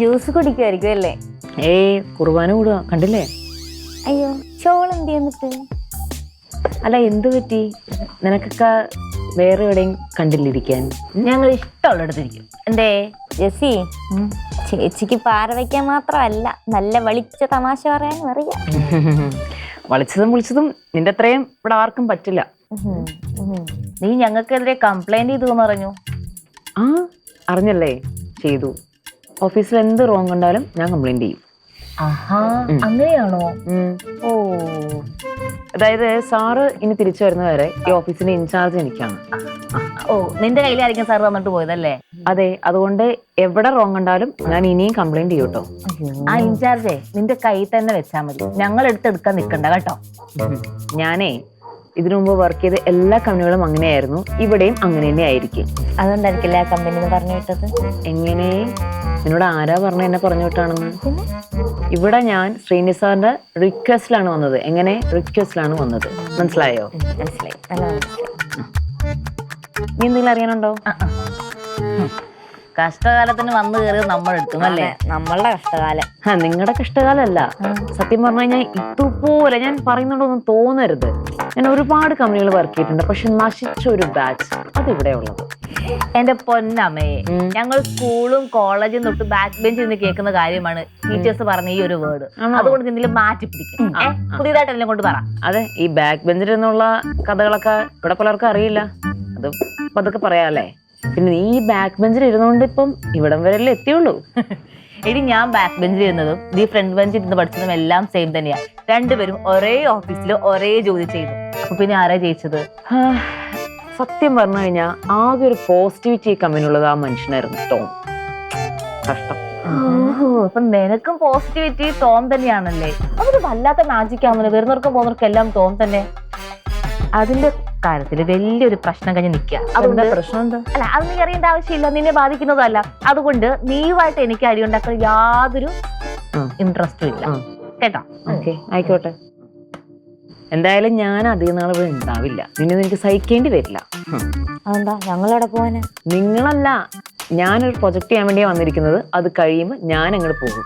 Juice കുടിക്കുമായിരിക്കും അല്ലേ? ഏയ് കുർബാന കൂടുക കണ്ടില്ലേ? അയ്യോ ഷോൾ എന്ത് എന്നിട്ട്? അല്ല എന്ത് പറ്റി നിനക്കൊക്കെ വേറെ എവിടെയും കണ്ടില്ലിരിക്കാൻ? ഞങ്ങൾ ഇഷ്ടമുള്ളിടത്തിരിക്കും. എന്തേ ജെസ്സി, ചേച്ചിക്ക് പാര വയ്ക്കാൻ മാത്രമല്ല നല്ല വളിച്ച തമാശ പറയാനും അറിയാം. വിളിച്ചതും വിളിച്ചതും നിന്റെ അത്രയും ഇവിടെ ആർക്കും പറ്റില്ല. നീ ഞങ്ങൾക്കെതിരെ കംപ്ലൈന്റ് ചെയ്തു പറഞ്ഞു. ആ അറിഞ്ഞല്ലേ? ചെയ്തു. ഓഫീസിൽ എന്ത് റോങ് കണ്ടാലും ഞാൻ കംപ്ലൈന്റ് ചെയ്യും. ആഹാ അങ്ങനെയാണോ? ഓ അതായത് സാറ് ഇനി തിരിച്ചു വരുന്നവരെ ഈ ഓഫീസിന്റെ ഇൻചാർജ് എനിക്കാണ്. ഓ നിന്റെ കയ്യിലായിരിക്കും സാർ തന്നിട്ട് പോയതല്ലേ? അതെ, അതുകൊണ്ട് എവിടെ റോങ് കണ്ടാലും ഞാൻ ഇനിയും കംപ്ലൈന്റ് ചെയ്യും കേട്ടോ. ആ ഇൻചാർജേ നിന്റെ കയ്യിൽ തന്നെ വെച്ചാൽ മതി, ഞങ്ങൾ എടുത്തെടുക്കാൻ നിൽക്കണ്ട കേട്ടോ. ഞാനേ ഇതിനു മുമ്പ് വർക്ക് ചെയ്ത എല്ലാ കമ്പനികളും അങ്ങനെയായിരുന്നു, ഇവിടെയും അങ്ങനെ തന്നെ ആയിരിക്കും. അതുകൊണ്ടായിരിക്കില്ല ആ കമ്പനി പറഞ്ഞു വിട്ടത്. എങ്ങനെ? എന്നോട് ആരാ പറഞ്ഞ എന്നെ പറഞ്ഞു വിട്ടാണെന്ന്? ഇവിടെ ഞാൻ ശ്രീനിധി സാറിന്റെ റിക്വസ്റ്റിലാണ് വന്നത്. എങ്ങനെ റിക്വസ്റ്റിലാണ് വന്നത്, മനസ്സിലായോ? മനസ്സിലായി, നല്ല മനസ്സിലായി. നീ എന്തെങ്കിലും അറിയാനുണ്ടോ? കഷ്ടകാലത്തിന് വന്നു കയറിയത് നമ്മളെടുത്തും അല്ലേ? നമ്മളുടെ കഷ്ടകാലം. നിങ്ങളുടെ കഷ്ടകാലല്ല. സത്യം പറഞ്ഞു കഴിഞ്ഞാൽ ഇതുപോലെ ഞാൻ പറയുന്നുണ്ടോന്നും തോന്നരുത്. ഞാൻ ഒരുപാട് കമ്പനികൾ വർക്ക് ചെയ്തിട്ടുണ്ട്, പക്ഷെ നശിച്ച ഒരു ബാച്ച് അതിവിടെ ഉള്ളത്. എന്റെ പൊന്നമ്മയെ, ഞങ്ങൾ സ്കൂളും കോളേജും തൊട്ട് ബാക്ക് ബെഞ്ചിൽ നിന്ന് കേൾക്കുന്ന കാര്യമാണ് ടീച്ചേഴ്സ് പറഞ്ഞ ഈ ഒരു വേർഡ്. അതുകൊണ്ട് എന്തെങ്കിലും മാറ്റി പിടിക്കും. പുതിയതായിട്ട് എല്ലാം കൊണ്ട് പറ. അതെ, ഈ ബാക്ക് ബെഞ്ചിൽ നിന്നുള്ള കഥകളൊക്കെ ഇവിടെ പലർക്കും അറിയില്ല. അത് അതൊക്കെ പറയാല്ലേ. പിന്നെ നീ ഈ ബാക്ക് ബെഞ്ചിൽ ഇരുന്നുകൊണ്ട് ഇപ്പം ഇവിടം വരെയല്ലേ എത്തിയുള്ളൂ. ഇനി ഞാൻ ബാക്ക് ബെഞ്ചിൽ ഇരുന്നതും നീ ഫ്രണ്ട് ബെഞ്ചിൽ ഇരുന്ന് പഠിച്ചതും എല്ലാം സെയിം തന്നെയാ. രണ്ടുപേരും ഒരേ ഓഫീസിൽ ഒരേ ജോലി ചെയ്തു. അപ്പൊ പിന്നെ ആരാ ജയിച്ചത്? സത്യം പറഞ്ഞു കഴിഞ്ഞാൽ ആകെ ഒരു പോസിറ്റിവിറ്റി ഈ കമ്പനിയുള്ളത് ആ മനുഷ്യനായിരുന്നു, ടോം. കഷ്ടം. ഓഹോ, അപ്പൊ നിനക്കും പോസിറ്റിവിറ്റി ടോം തന്നെയാണല്ലേ? അതൊരു വല്ലാത്ത മാജിക് ആവുന്നത്. വരുന്നവർക്കും പോകുന്നവർക്കും എല്ലാം ടോം തന്നെ. അതിന്റെ കാര്യത്തില് വലിയൊരു പ്രശ്നം കഴിഞ്ഞ് നിൽക്കുക. അതുകൊണ്ട് പ്രശ്നം എന്താ? അല്ല, അത് നീ അറിയേണ്ട ആവശ്യമില്ല, നിന്നെ ബാധിക്കുന്നതല്ല. അതുകൊണ്ട് നീയുമായിട്ട് എനിക്ക് അടി ഉണ്ടാക്കാൻ യാതൊരു ഇൻട്രസ്റ്റും ഇല്ല കേട്ടോ. ഓക്കെ, ആയിക്കോട്ടെ. എന്തായാലും ഞാൻ അധികം നാൾ ഇവിടെ ഉണ്ടാവില്ല. നിന്നെ എനിക്ക് സഹിക്കേണ്ടി വരില്ല. അതെന്താ ഞങ്ങളവിടെ പോവാന്? നിങ്ങളല്ല, ഞാനൊരു പ്രൊജക്ട് ചെയ്യാൻ വേണ്ടിയാണ് വന്നിരിക്കുന്നത്. അത് കഴിയുമ്പോൾ ഞാൻ അങ്ങോട്ട് പോകും.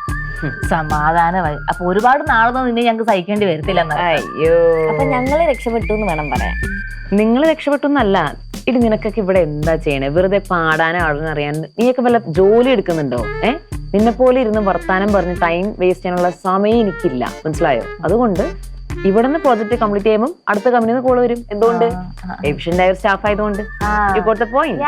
സമാധാനമായി. അപ്പൊ ഒരുപാട് നാളൊന്നും നിന്നെ ഞങ്ങൾക്ക് സഹിക്കേണ്ടി വരത്തില്ല. അയ്യോ, അപ്പൊ ഞങ്ങള് രക്ഷപ്പെട്ടു എന്ന് വേണം പറയാൻ. നിങ്ങൾ രക്ഷപ്പെട്ടൊന്നല്ല. ഇടി നിനക്കൊക്കെ ഇവിടെ എന്താ ചെയ്യണേ? വെറുതെ പാടാനോ ആടാനോ അറിയാൻ നീയൊക്കെ വല്ല ജോലി എടുക്കുന്നുണ്ടോ? നിന്നെ പോലെ ഇരുന്ന് വർത്താനം പറഞ്ഞ് ടൈം വേസ്റ്റ് ചെയ്യാനുള്ള സമയം എനിക്കില്ല, മനസ്സിലായോ? അതുകൊണ്ട് ഇവിടുന്ന് പ്രോജക്ട് കംപ്ലീറ്റ് ചെയ്യുമ്പോൾ അടുത്ത കമ്പനിന്ന് കോള് വരും. എന്തുകൊണ്ട്? എഫിഷ്യന്റ് ആയ സ്റ്റാഫ് ആയതുകൊണ്ട്. ഇപ്പോഴത്തെ പോയിന്റ്.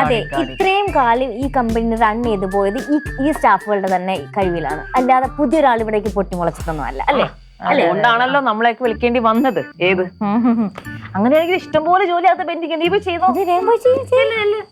അതെ, ഇത്രയും കാലം ഈ കമ്പനി റൺ ചെയ്ത് പോയത് ഈ സ്റ്റാഫുകളുടെ തന്നെ കഴിവിലാണ്, അല്ലാതെ പുതിയൊരാൾ ഇവിടേക്ക് പൊട്ടിമുളച്ചിട്ടൊന്നും അല്ല, അല്ലേ? അതുകൊണ്ടാണല്ലോ നമ്മളെയൊക്കെ വിളിക്കേണ്ടി വന്നത്. ഏത് അങ്ങനെയാണെങ്കിൽ ഇഷ്ടംപോലെ ജോലി അത് പെൻഡിങ്. നീ പോയി ചെയ്തോ.